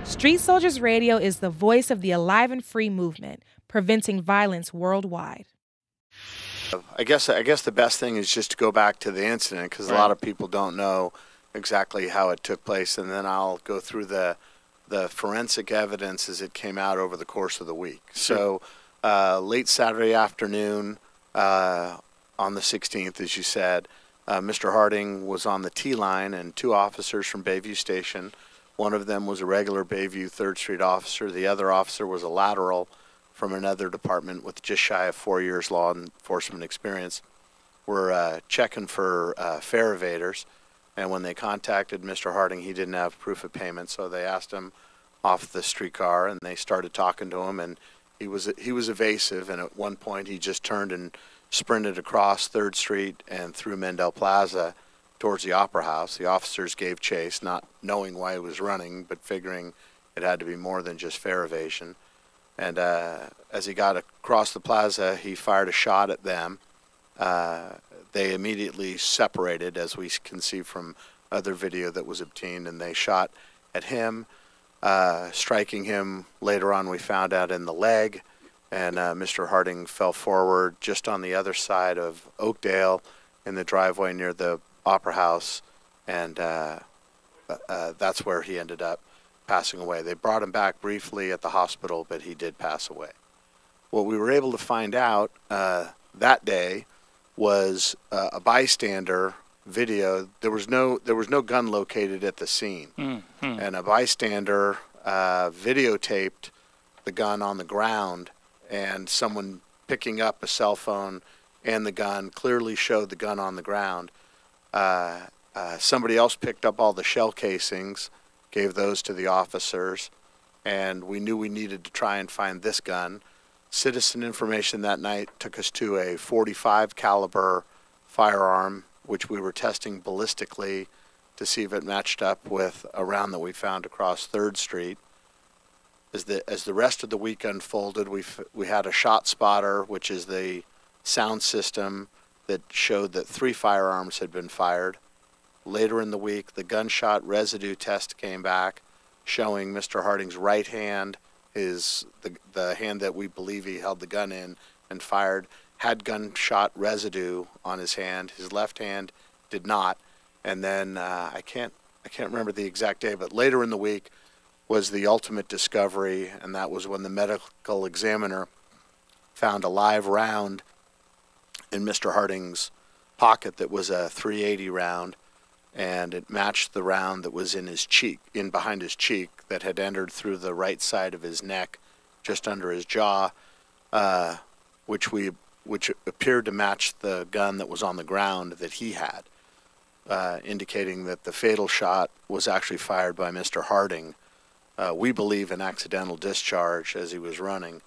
Street Soldiers Radio is the voice of the Alive and Free movement, preventing violence worldwide. I guess the best thing is just to go back to the incident, because a lot of people don't know exactly how it took place, and then I'll go through the forensic evidence as it came out over the course of the week. Sure. So late Saturday afternoon on the 16th, as you said, Mr. Harding was on the T-line, and two officers from Bayview Station. One of them was a regular Bayview 3rd Street officer. The other officer was a lateral from another department with just shy of 4 years law enforcement experience. We're checking for fare evaders, and when they contacted Mr. Harding, he didn't have proof of payment, so they asked him off the streetcar, and they started talking to him, and he was evasive, and at one point he just turned and sprinted across 3rd Street and through Mendel Plaza towards the Opera House. The officers gave chase, not knowing why he was running, but figuring it had to be more than just fare evasion. And as he got across the plaza, he fired a shot at them. They immediately separated, as we can see from other video that was obtained, and they shot at him, striking him later on, we found out, in the leg. And Mr. Harding fell forward just on the other side of Oakdale in the driveway near the Opera House, and that's where he ended up passing away. They brought him back briefly at the hospital, but he did pass away. What we were able to find out that day was a bystander video. There was no gun located at the scene, and a bystander videotaped the gun on the ground, and someone picking up a cell phone and the gun clearly showed the gun on the ground. Somebody else picked up all the shell casings, gave those to the officers, and we knew we needed to try and find this gun. Citizen information that night took us to a .45 caliber firearm, which we were testing ballistically to see if it matched up with a round that we found across 3rd Street. As the rest of the week unfolded, we had a shot spotter, which is the sound system that showed that 3 firearms had been fired. Later in the week, the gunshot residue test came back, showing Mr. Harding's right hand, the hand that we believe he held the gun in and fired, had gunshot residue on his hand. His left hand did not. And then I can't remember the exact day, but later in the week was the ultimate discovery, and that was when the medical examiner found a live round in Mr. Harding's pocket that was a .380 round, and it matched the round that was in his cheek, in behind his cheek, that had entered through the right side of his neck, just under his jaw, which appeared to match the gun that was on the ground that he had, indicating that the fatal shot was actually fired by Mr. Harding. We believe an accidental discharge as he was running,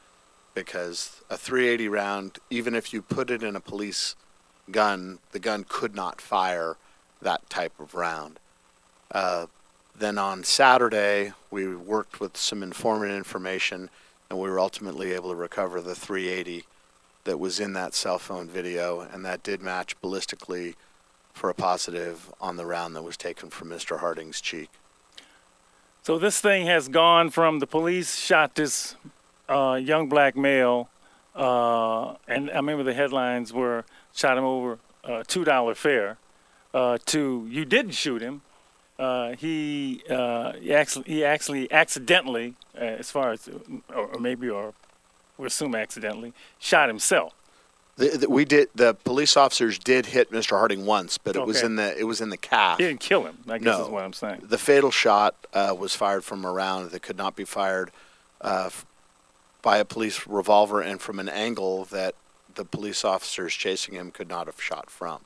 because a .380 round, even if you put it in a police gun, the gun could not fire that type of round. Then on Saturday, we worked with some informant information, and we were ultimately able to recover the .380 that was in that cell phone video, and that did match ballistically for a positive on the round that was taken from Mr. Harding's cheek. So this thing has gone from the police shot this young black male, and I remember the headlines were shot him over $2 fare, to you didn't shoot him. He actually accidentally, as far as, or we assume accidentally, shot himself. The police officers did hit Mr. Harding once, but it was in the calf. He didn't kill him, I guess is what I'm saying. The fatal shot was fired from a round that could not be fired by a police revolver, and from an angle that the police officers chasing him could not have shot from.